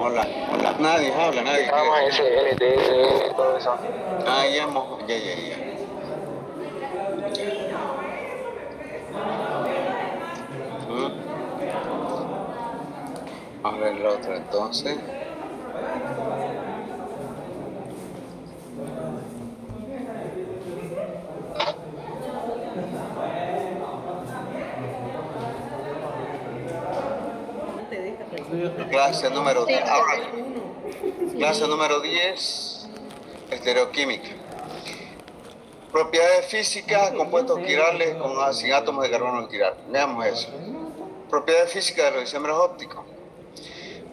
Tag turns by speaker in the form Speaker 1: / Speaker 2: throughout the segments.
Speaker 1: Hola, hola. Nadie habla, nadie
Speaker 2: Estábamos en ese
Speaker 1: quiere.
Speaker 2: LTE, todo eso.
Speaker 1: Ya. A ver la otra entonces. Clase número 10. Ahora, clase número 10, estereoquímica. Propiedades físicas, compuestos quirales sin átomos de carbono en quiral. Veamos eso. Propiedades físicas de los isómeros ópticos.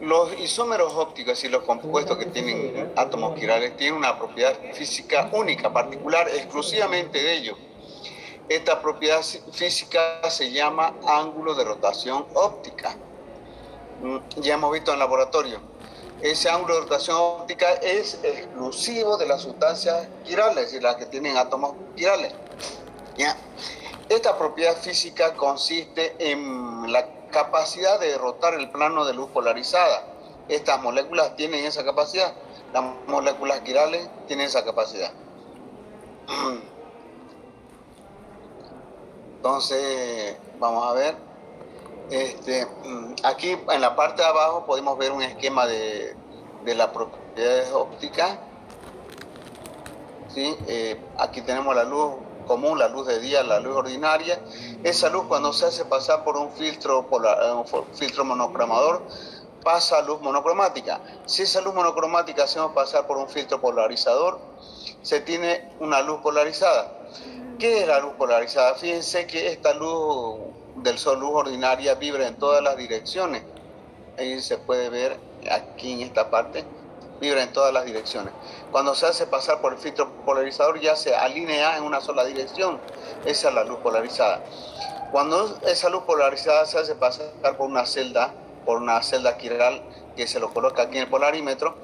Speaker 1: Los isómeros ópticos y los compuestos que tienen átomos quirales tienen una propiedad física única, particular, exclusivamente de ellos. Esta propiedad física se llama ángulo de rotación óptica. Ya hemos visto en laboratorio. Ese ángulo de rotación óptica es exclusivo de las sustancias quirales, es decir, las que tienen átomos quirales. ¿Ya? Esta propiedad física consiste en la capacidad de rotar el plano de luz polarizada. Estas moléculas tienen esa capacidad. Las moléculas quirales tienen esa capacidad. Entonces, vamos a ver. Aquí en la parte de abajo podemos ver un esquema de las propiedades ópticas. ¿Sí? Aquí tenemos la luz común, la luz de día, la luz ordinaria. Esa luz, cuando se hace pasar por un filtro monocromador, pasa a luz monocromática. Si esa luz monocromática hacemos pasar por un filtro polarizador, se tiene una luz polarizada. ¿Qué es la luz polarizada? Fíjense que esta luz del sol, luz ordinaria, vibra en todas las direcciones. Ahí se puede ver aquí en esta parte, vibra en todas las direcciones. Cuando se hace pasar por el filtro polarizador ya se alinea en una sola dirección. Esa es la luz polarizada. Cuando esa luz polarizada se hace pasar por una celda quiral que se lo coloca aquí en el polarímetro,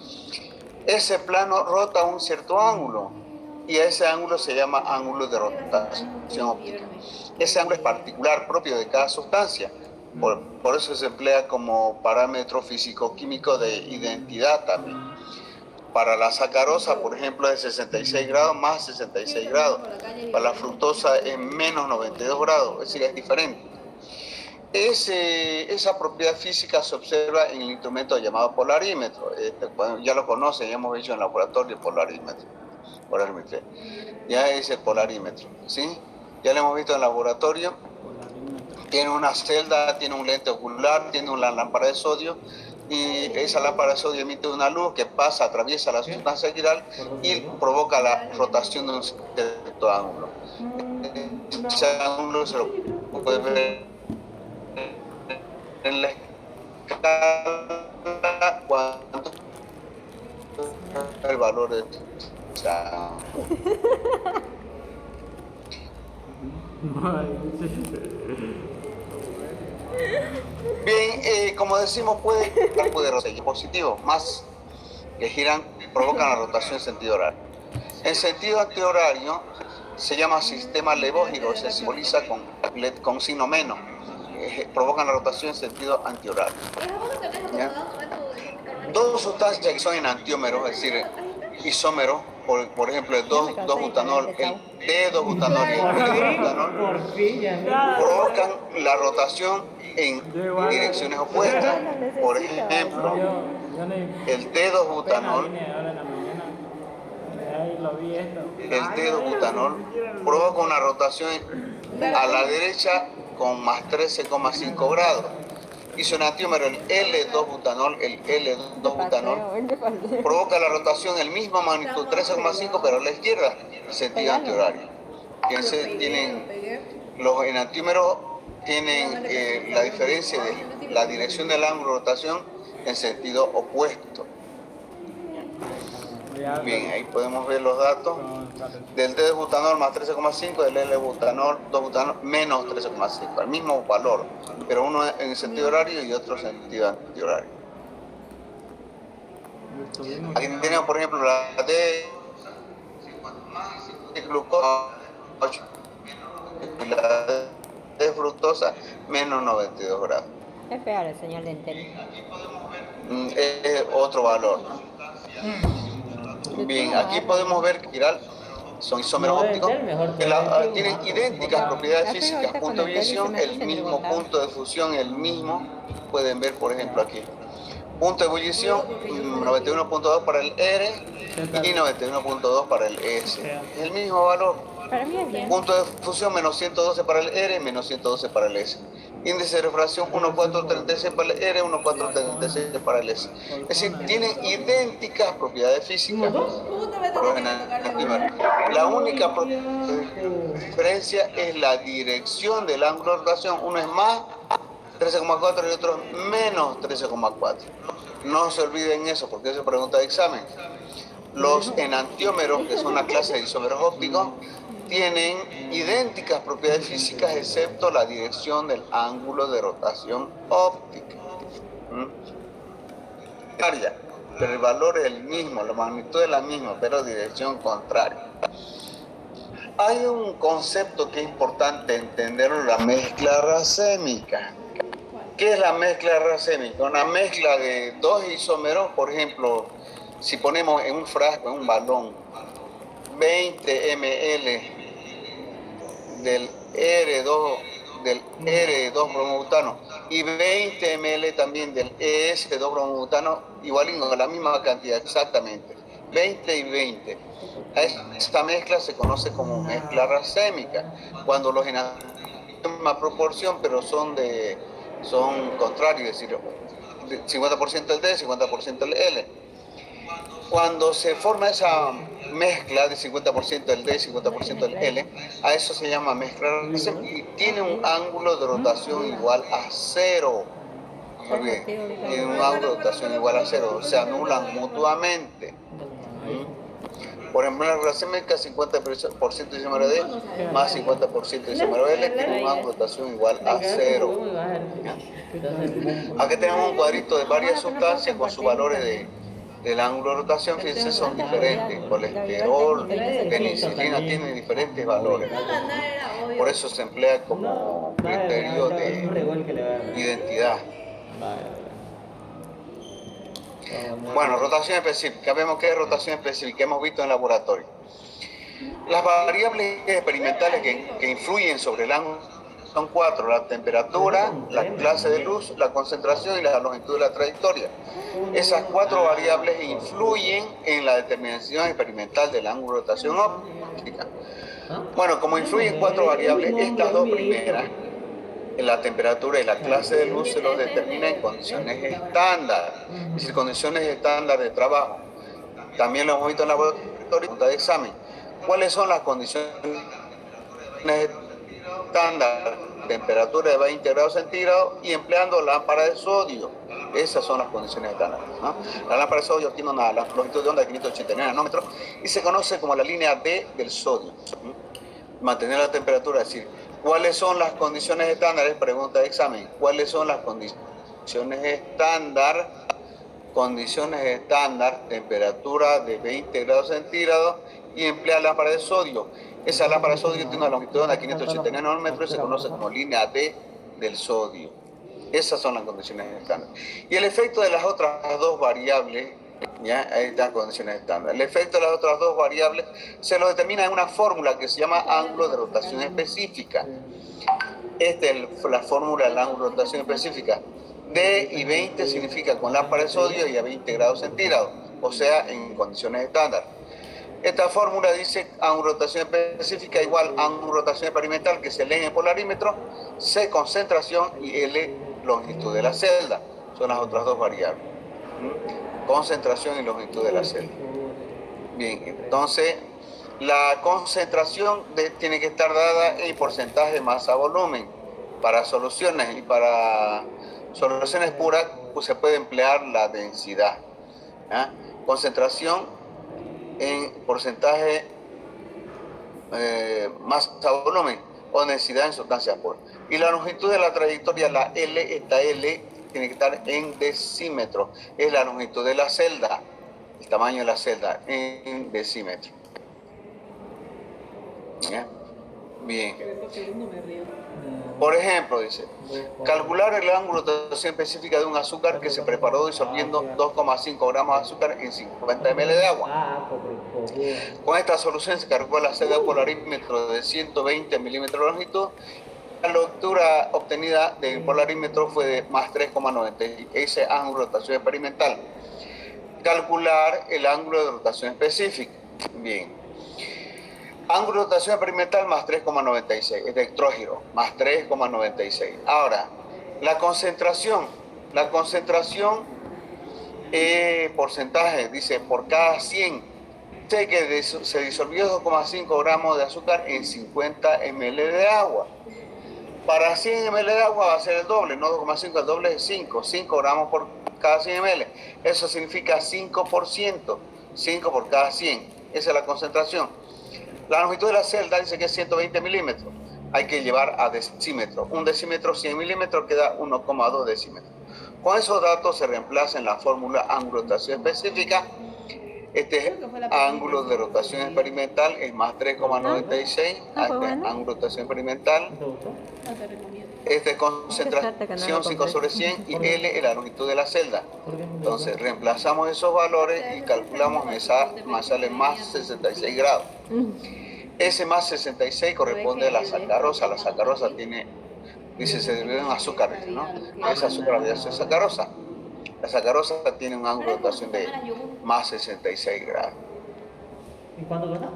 Speaker 1: ese plano rota un cierto ángulo y a ese ángulo se llama ángulo de rotación óptica. Ese ángulo es particular, propio de cada sustancia. Por eso se emplea como parámetro físico-químico de identidad también. Para la sacarosa, por ejemplo, es 66 grados más 66 grados. Para la fructosa es menos 92 grados, es decir, es diferente. Esa propiedad física se observa en el instrumento llamado polarímetro. Ya lo conocen, ya hemos hecho en laboratorio polarímetro. Ya es el polarímetro, ¿sí? Ya lo hemos visto en laboratorio. Tiene una celda, tiene un lente ocular, tiene una lámpara de sodio y esa lámpara de sodio emite una luz que pasa, atraviesa la sustancia quiral y provoca la rotación de un cierto ángulo. Ese ángulo se lo puede ver en la escala cuánto es el valor de ese ángulo. Bien, como decimos, puede ser positivo, más que giran, provocan la rotación en sentido horario. En sentido antihorario se llama sistema levógiro, se simboliza con signo menos. Provocan la rotación en sentido antihorario. ¿Ya? Dos sustancias que son enantiómeros, es decir, isómeros, por ejemplo, el 2-butanol, el D2-butanol y el E2-butanol, provocan la rotación en direcciones opuestas. Por ejemplo, el T2-butanol, provoca una rotación a la derecha con más 13,5 grados. Y su enantiómero, el L2-butanol, provoca la rotación en misma magnitud, 13,5, pero a la izquierda, en sentido antihorario. Los enantiómeros tienen la diferencia de la dirección del ángulo de rotación en sentido opuesto. Bien, ahí podemos ver los datos del D-butanol más 13,5, del L-butanol, 2-butanol menos 13,5, el mismo valor, pero uno en sentido horario y otro en sentido antihorario. Aquí tenemos, por ejemplo, la D-glucosa y la D-fructosa menos 92 grados.
Speaker 2: Es fea la señal de Entel.
Speaker 1: Es otro valor. Bien, aquí podemos ver que son isómeros ópticos que tienen idénticas propiedades físicas. Punto de ebullición, el mismo punto de fusión, el mismo. Pueden ver, por ejemplo, aquí. Punto de ebullición, 91.2 para el R y 91.2 para el S. Es el mismo valor.
Speaker 2: Para mí es bien.
Speaker 1: Punto de fusión, menos 112 para el R, menos 112 para el S. Índice de refracción, 1,436 para el R, 1,436 para el S. Es decir, tienen idénticas propiedades físicas. La única diferencia es la dirección del ángulo de rotación. Uno es más 13,4 y otro es menos 13,4. No se olviden eso, porque eso es pregunta de examen. Los enantiómeros, que son una clase de isómeros ópticos, tienen idénticas propiedades físicas excepto la dirección del ángulo de rotación óptica. Pero el valor es el mismo, la magnitud es la misma, pero dirección contraria. Hay un concepto que es importante entenderlo, la mezcla racémica. ¿Qué es la mezcla racémica? Una mezcla de dos isómeros, por ejemplo, si ponemos en un frasco, en un balón, 20 ml del R2 bromobutano y 20 ml también del ES2 bromobutano, igualito, la misma cantidad exactamente, 20 y 20. Esta mezcla se conoce como mezcla racémica, cuando los enantiómeros en la misma proporción, pero son contrarios, es decir, 50% del D, 50% del L. Cuando se forma esa mezcla de 50% del D y 50% del L, a eso se llama mezcla racémica y tiene un ángulo de rotación igual a 0. Tiene un ángulo de rotación igual a 0, se anulan mutuamente. Por ejemplo, la racémica 50% isómero D más 50% isómero L tiene un ángulo de rotación igual a 0. Aquí tenemos un cuadrito de varias sustancias con sus valores del ángulo de rotación, fíjense, son diferentes. Colesterol, penicilina tienen diferentes valores. Por eso se emplea como criterio de identidad. Bueno, rotación específica. Vemos qué es rotación específica, hemos visto en el laboratorio. Las variables experimentales que influyen sobre el ángulo son 4: la temperatura, la clase de luz, la concentración y la longitud de la trayectoria. Esas 4 variables influyen en la determinación experimental del ángulo de rotación óptica. Bueno, como influyen 4 variables, estas dos primeras, la temperatura y la clase de luz, se los determina en condiciones estándar, es decir, condiciones estándar de trabajo. También lo hemos visto en la pregunta de examen. ¿Cuáles son las condiciones estándar? Temperatura de 20 grados centígrados y empleando lámpara de sodio. Esas son las condiciones estándar, ¿no? La lámpara de sodio tiene una longitud de onda de 589 nanómetros y se conoce como la línea D del sodio. Mantener la temperatura, es decir, ¿cuáles son las condiciones estándares? Pregunta de examen. ¿Cuáles son las condiciones estándar? Condiciones estándar, temperatura de 20 grados centígrados y emplea lámpara de sodio. Esa lámpara de sodio tiene una longitud de onda de 589 nanómetros y se conoce como línea D del sodio. Esas son las condiciones estándar. Y el efecto de las otras dos variables, ¿ya? Ahí están condiciones estándar. El efecto de las otras dos variables se lo determina en una fórmula que se llama ángulo de rotación específica. Esta es la fórmula del ángulo de rotación específica. D y 20 significa con lámpara de sodio y a 20 grados centígrados, o sea, en condiciones estándar. Esta fórmula dice ángulo de rotación específica igual ángulo de rotación experimental, que se lee en el polarímetro, C concentración y L longitud de la celda. Son las otras dos variables. Concentración y longitud de la celda. Bien, entonces la concentración tiene que estar dada en porcentaje de masa-volumen. Para soluciones y para soluciones puras, pues se puede emplear la densidad. Concentración en porcentaje masa-volumen o densidad en sustancias puras. Y la longitud de la trayectoria, la L, esta L tiene que estar en decímetros. Es la longitud de la celda, el tamaño de la celda en decímetros. ¿Ya? Bien. Por ejemplo, dice, calcular el ángulo de rotación específica de un azúcar que se preparó disolviendo 2,5 gramos de azúcar en 50 ml de agua. Con esta solución se calcula la celda de polarímetro de 120 milímetros de longitud. La lectura obtenida del polarímetro fue de más 3,90. Ese ángulo de rotación experimental. Calcular el ángulo de rotación específica. Bien. Ángulo de rotación experimental más 3,96. Es de electrógiro, más 3,96. Ahora, la concentración. La concentración, porcentaje, dice, por cada 100. Sé que se disolvió 2,5 gramos de azúcar en 50 ml de agua. Para 100 ml de agua va a ser el doble, no 2,5, el doble es 5 gramos por cada 100 ml. Eso significa 5%, 5 por cada 100. Esa es la concentración. La longitud de la celda dice que es 120 milímetros. Hay que llevar a decímetro. Un decímetro, 100 milímetros, queda 1,2 decímetros. Con esos datos se reemplaza en la fórmula ángulo de rotación específica. Este ángulo de rotación experimental es más 3,96. Ángulo de rotación experimental. Este es concentración 5 sobre 100 y L es la longitud de la celda. Entonces reemplazamos esos valores y calculamos, me sale más 66 grados. Ese más 66 corresponde a la sacarosa. La sacarosa tiene, dice, se deriva en azúcar, ¿no? Esa azúcar de sacarosa. La sacarosa tiene un ángulo de rotación de más 66 grados.
Speaker 3: ¿Y cuándo gana?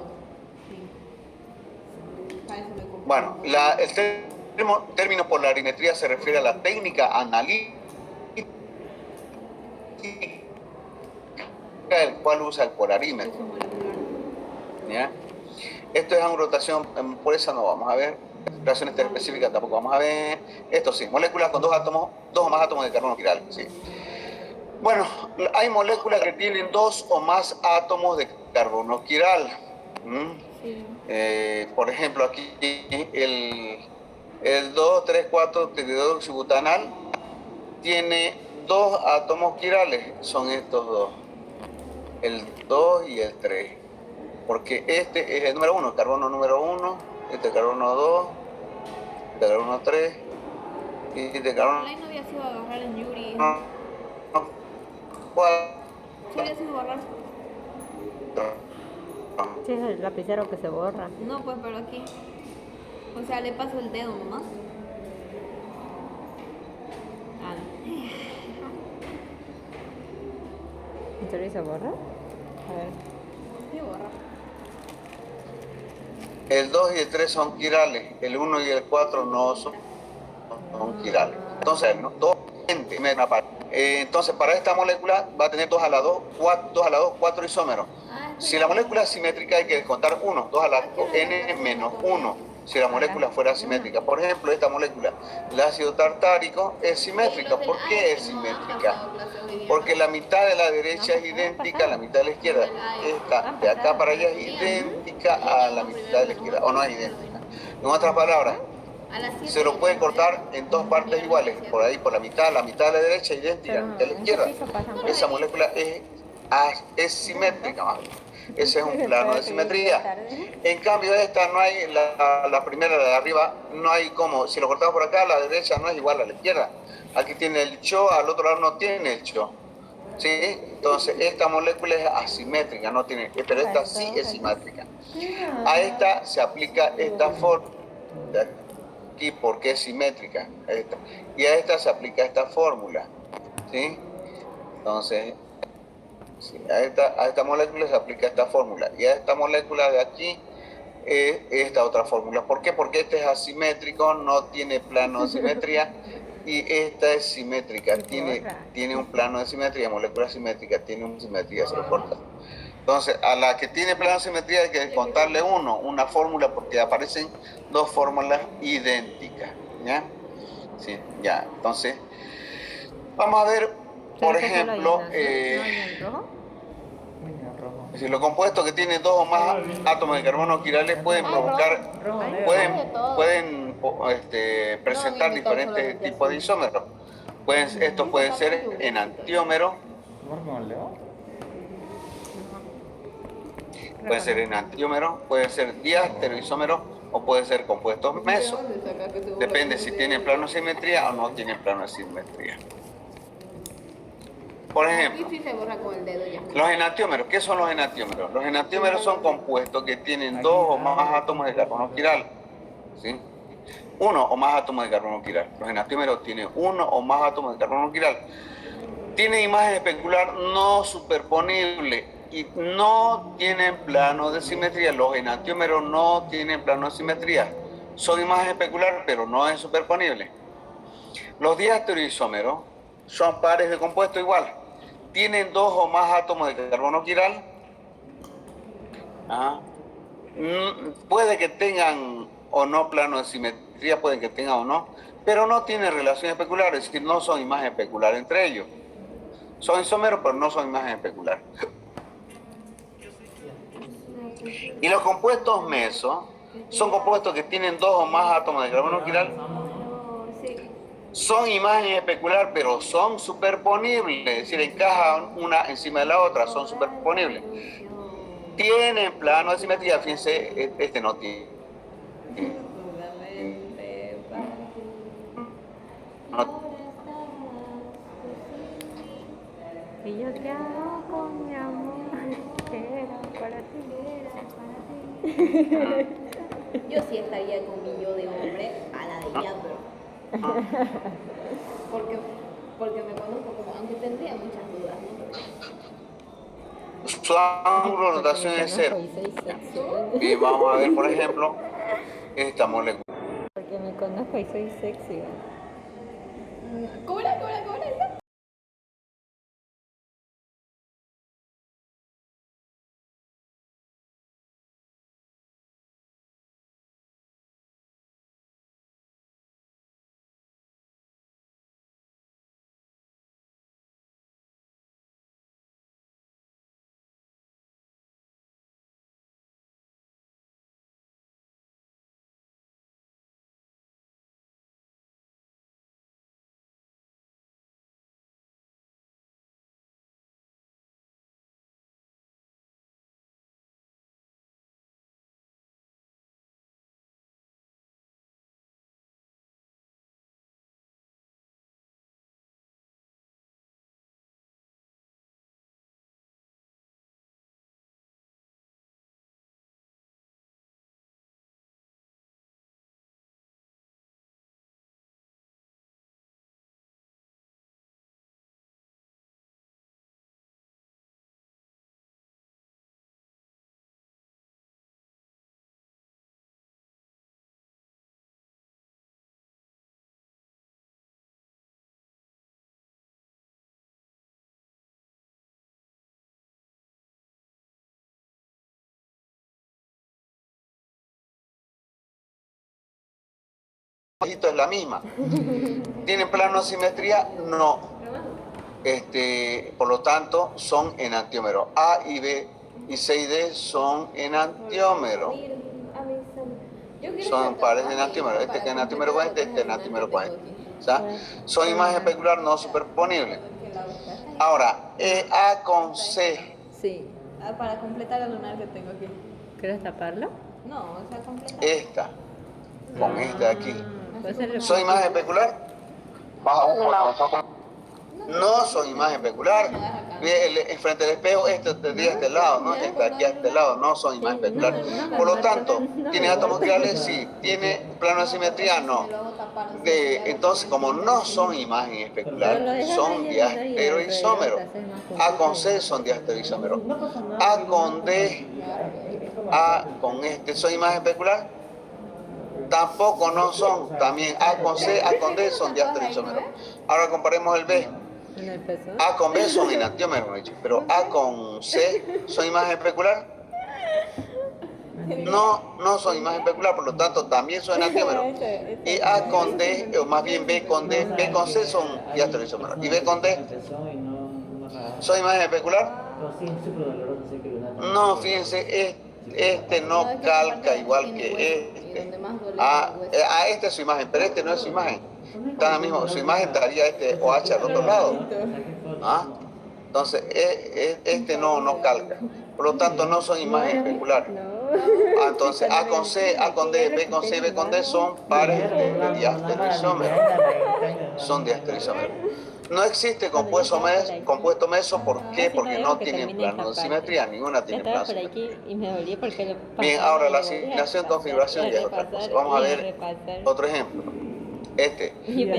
Speaker 1: Bueno, el término polarimetría se refiere a la técnica analítica el cual usa el polarímetro. ¿Ya? Esto es ángulo de rotación, por esa no vamos a ver. Relaciones específicas tampoco vamos a ver. Esto sí, moléculas con dos o más átomos de carbono quiral. Sí. Bueno, hay moléculas que tienen 2 o más átomos de carbono quiral. Por ejemplo, aquí el 2,3,4-tetideoxibutanal tiene 2 átomos quirales, son estos dos, el 2 y el 3, porque este es el número 1, carbono número 1, este carbono 2, este carbono 3, y este carbono...
Speaker 2: no había sido a agarrar en Yuri.
Speaker 1: No, 4.
Speaker 2: Sí había sido borrar.
Speaker 4: Sí, es el lapicero que se borra.
Speaker 2: No, pues, pero aquí. O sea, le paso el dedo nomás. Ah, no.
Speaker 4: ¿En serio se borra? A ver.
Speaker 2: Sí, borra.
Speaker 1: El 2 y el 3 son quirales, el 1 y el 4 no son quirales. Entonces, ¿no? Entonces, para esta molécula va a tener 2 a la 2, 4 isómeros. Si la molécula es simétrica hay que descontar 1, 2 a la n menos 1, si la molécula fuera simétrica. Por ejemplo, esta molécula, el ácido tartárico, es simétrica. ¿Por qué es simétrica? Porque la mitad de la derecha es idéntica a la mitad de la izquierda. Esta de acá para allá es idéntica a la mitad de la izquierda, o no es idéntica. En otras palabras, se lo puede cortar en 2 partes iguales, por ahí, por la mitad de la derecha es idéntica a la mitad de la izquierda. Esa molécula es simétrica, más bien. Ese es un plano de simetría. En cambio, esta no hay, la primera de arriba, no hay como, si lo cortamos por acá, la derecha no es igual a la izquierda. Aquí tiene el CHO, al otro lado no tiene el CHO. ¿Sí? Entonces, esta molécula es asimétrica, no tiene, pero esta sí es simétrica. A esta se aplica esta fórmula, aquí porque es simétrica, y a esta se aplica esta fórmula. ¿Sí? Entonces, sí, a esta molécula se aplica esta fórmula y a esta molécula de aquí esta otra fórmula. ¿Por qué? Porque este es asimétrico, no tiene plano de simetría y esta es simétrica, tiene un plano de simetría, molécula simétrica, tiene una simetría, se lo corta. Entonces, a la que tiene plano de simetría hay que descontarle una fórmula porque aparecen 2 fórmulas idénticas. ¿Ya? Sí, ya. Entonces, vamos a ver. Por ejemplo, si los compuestos que tienen 2 o más átomos de carbono quirales pueden provocar, pueden presentar diferentes tipos de isómeros. Estos pueden ser enantiómeros, pueden ser diastereoisómeros o puede ser compuestos meso. Depende si tienen plano de simetría o no tienen plano de simetría. Por ejemplo,
Speaker 2: Aquí sí se borra con el dedo ya.
Speaker 1: los enantiómeros. ¿Qué son los enantiómeros? Los enantiómeros son compuestos que tienen 2 o más átomos de carbono quiral. ¿Sí? 1 o más átomos de carbono quiral. Los enantiómeros tienen 1 o más átomos de carbono quiral. Tienen imagen especular no superponible y no tienen plano de simetría. Los enantiómeros no tienen plano de simetría. Son imagen especular, pero no es superponible. Los diastereoisómeros son pares de compuesto igual. Tienen 2 o más átomos de carbono quiral. Puede que tengan o no plano de simetría, pueden que tengan o no, pero no tienen relación especular, es decir, no son imagen especular entre ellos. Son isómeros, pero no son imagen especular. Y los compuestos mesos son compuestos que tienen 2 o más átomos de carbono quiral. Son imagen especular, pero son superponibles, es decir, encajan una encima de la otra, son superponibles. Tienen plano de simetría, fíjense, este no tiene.
Speaker 4: Y yo te hago con mi amor, que era para ti.
Speaker 2: Yo sí estaría con mi yo de hombre a la de diablo. Porque me conozco como, aunque tendría muchas dudas, ¿no?
Speaker 1: Su ángulo de rotación es 0. Y vamos a ver, por ejemplo, esta molécula.
Speaker 4: Porque me conozco y soy sexy.
Speaker 2: ¿Cómo era?
Speaker 1: Es la misma. ¿Tienen plano de simetría? No. Por lo tanto, son enantiómeros. A y B y C y D son enantiómeros. Son pares de enantiómeros. Este es enantiómero con este es enantiómero con este. O sea, son imagen especular no superponible. Ahora, A con C.
Speaker 4: Sí.
Speaker 2: Para completar el lunar que tengo aquí.
Speaker 4: ¿Quieres taparlo?
Speaker 2: No, o sea, completar.
Speaker 1: Esta. Con esta de aquí.
Speaker 4: Puede ser
Speaker 1: ¿Son imagen especular? No son imagen especular. Frente al espejo, este tendría este lado, ¿no? Este aquí a este lado, no son imagen especular. Por lo tanto, ¿tiene átomos quirales? Sí. ¿Tiene plano de simetría? No. Entonces, como no son imagen especular, son diastereoisómeros. A con C son diastereoisómeros. A con D, A con este, ¿son imagen especular? Tampoco no son. También A con C, A con D son diastereoisómeros. Ahora comparemos el B. A con B son enantiómeros, pero A con C son imagen especular. No son imagen especular, por lo tanto también son enantiómeros. Y A con D, o más bien B con D, B con C son diastereoisómeros. Y B con D son imagen especular. No, fíjense, este no calca igual que este. Este es su imagen, pero este no es su imagen. Está la misma, su imagen estaría este OH al otro lado. Entonces, este no calca. Por lo tanto, no son imagen especular. Entonces A con C, A con D, B con C y B con D son pares de diastereoisómero. Son diastereoisómeros. No existe compuesto meso, ¿por qué? Porque no tienen plano de simetría, ninguna tiene plano de simetría.
Speaker 4: Y me dolía porque lo
Speaker 1: Bien, ahora la asignación y configuración ya es otra cosa. Vamos a ver otro ejemplo.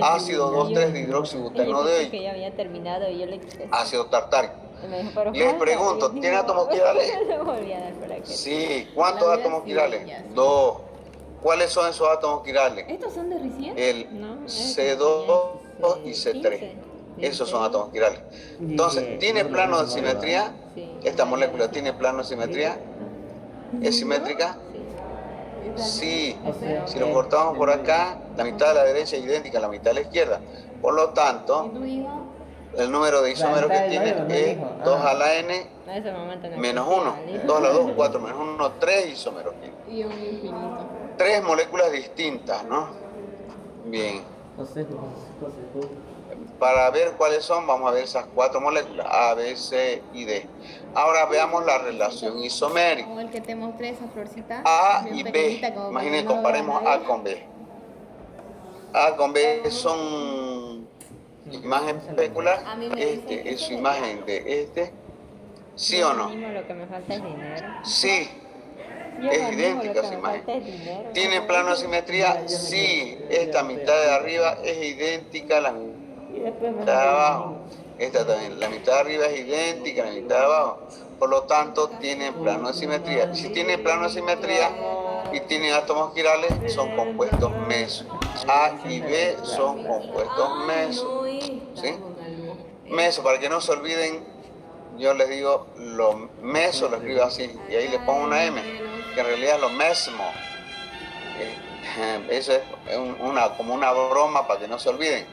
Speaker 1: Ácido 2,3 dihidroxibutano de
Speaker 4: que ya había terminado y yo le quité.
Speaker 1: ácido tartárico.
Speaker 4: Y me dijo, pero
Speaker 1: Les
Speaker 4: falta,
Speaker 1: pregunto,
Speaker 4: y yo,
Speaker 1: ¿tiene
Speaker 4: no.
Speaker 1: átomos quirales?
Speaker 4: Lo volví a dar por aquí.
Speaker 1: Sí, ¿cuántos átomos quirales?
Speaker 2: ya, sí.
Speaker 1: 2. ¿Cuáles son esos átomos quirales?
Speaker 2: ¿Estos son de recién?
Speaker 1: El
Speaker 4: No,
Speaker 1: C2 y C3.
Speaker 4: 15.
Speaker 1: Esos son átomos quirales. Entonces, ¿tiene plano de simetría?
Speaker 4: Sí.
Speaker 1: ¿Esta molécula tiene plano de simetría? ¿Es simétrica? Sí. Si lo cortamos por acá, la mitad de la derecha es idéntica a la mitad de la izquierda. Por lo tanto,
Speaker 2: ¿Y tu hijo?
Speaker 1: el número de isómeros que tiene es 2 a la n
Speaker 4: En ese momento no
Speaker 1: menos
Speaker 4: existía,
Speaker 1: 1. 2 a la 2, 4 menos 1, 3 isómeros tiene.
Speaker 2: Y un infinito.
Speaker 1: 3 moléculas distintas, ¿no? Bien. Para ver cuáles son, vamos a ver esas 4 moléculas, A, B, C y D. Ahora veamos la relación isomérica.
Speaker 2: Como el que te mostré, esa florcita.
Speaker 1: A
Speaker 2: bien
Speaker 1: y B.
Speaker 2: pequeñita, como
Speaker 1: Imaginen,
Speaker 2: cuando no veo
Speaker 1: comparemos
Speaker 2: nadie.
Speaker 1: A con B. A con B son imagen especular.
Speaker 2: A mí me dicen que
Speaker 1: Este es su
Speaker 2: se
Speaker 1: imagen de este. ¿Sí o no?
Speaker 4: Lo que me falta es dinero.
Speaker 1: Sí.
Speaker 4: Yo
Speaker 1: Es
Speaker 4: lo animo,
Speaker 1: idéntica
Speaker 4: lo que
Speaker 1: su
Speaker 4: me
Speaker 1: imagen.
Speaker 4: falta es dinero.
Speaker 1: ¿Tiene plano de simetría? Sí. Esta mitad de arriba es idéntica a la mitad de abajo. Esta también. La mitad de arriba es idéntica a la mitad de abajo. Por lo tanto, tiene plano de simetría. Si tiene plano de simetría y tiene átomos quirales, son compuestos mesos. A y B son compuestos mesos. ¿Sí? Meso, para que no se olviden, yo les digo, los mesos lo escribo así, y ahí le pongo una M, que en realidad es lo mesmo. Eso es como una broma para que no se olviden.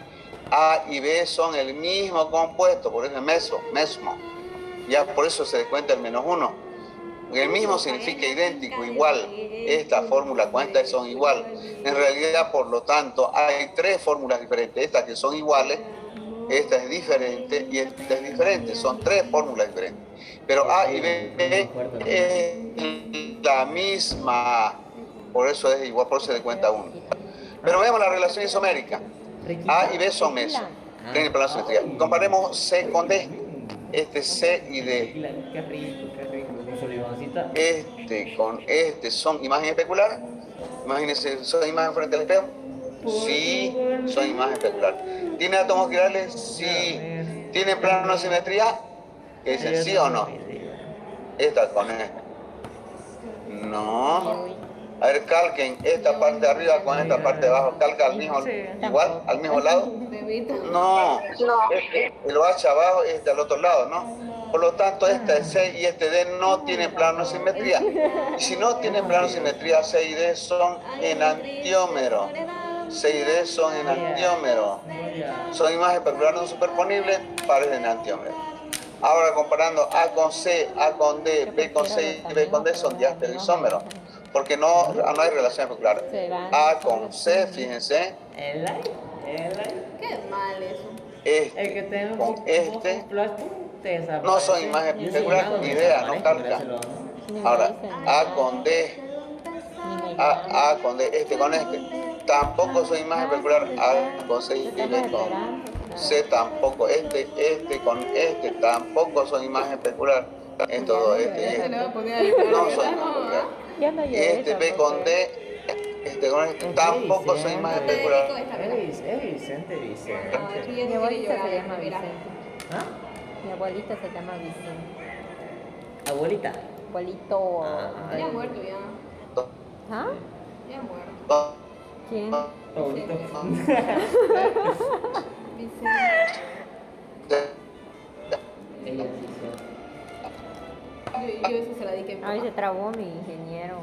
Speaker 1: A y B son el mismo compuesto, por eso es mesmo. Ya por eso se descuenta el menos 1. El mismo significa idéntico, igual. Esta fórmula con esta son igual. En realidad, por lo tanto, hay 3 fórmulas diferentes. Estas que son iguales, esta es diferente y esta es diferente. Son 3 fórmulas diferentes. Pero A y B es la misma. Por eso es igual, por eso se descuenta 1. Pero veamos la relación isomérica. A y B son mesos. Tienen plano de simetría. Comparemos C con D. Este C y D.
Speaker 3: Qué rico, qué rico. Con su limoncita.
Speaker 1: Este con este son imagen especular. Imagínense, ¿son imagen frente al espejo? Sí, son imagen especular. ¿Tiene átomos quirales? Sí. ¿Tiene plano de simetría? ¿Qué dicen, sí o no? Esta con esta. No. A ver, calquen esta parte de arriba con esta parte de abajo. Calca al mismo, igual, al mismo lado. No. El OH abajo es del otro lado, ¿no? Por lo tanto, este C y este D no tienen plano de simetría. Y si no tienen plano de simetría, C y D son enantiómeros. C y D son enantiómeros. Son imágenes especulares no superponibles, pares de enantiómeros. Ahora comparando A con C, A con D, B con C y B con D son diastereoisómeros. Porque no hay relación especular. A con C, fíjense.
Speaker 2: Qué mal eso.
Speaker 1: Este con este no son imágenes especulares, ni idea, no calca. Ahora, A con D, A con D, este con este, tampoco son imágenes especulares. A con C y B con C tampoco. Este con este tampoco son imágenes especulares. Estos dos, este y este. No son imágenes especulares. Este B con D, este con este tampoco son imágenes especulares.
Speaker 3: Es Vicente.
Speaker 4: Mi abuelita se llama Vicente.
Speaker 3: ¿Ah?
Speaker 4: Mi abuelita se llama Vicente.
Speaker 3: Abuelita.
Speaker 4: Abuelito.
Speaker 3: Ah,
Speaker 2: Ya muerto ya.
Speaker 4: ¿Ah?
Speaker 2: Ya muerto.
Speaker 4: ¿Quién?
Speaker 3: Abuelito. Ella es Vicente.
Speaker 2: Yo eso se la dije.
Speaker 4: Ay, se trabó mi ingeniero.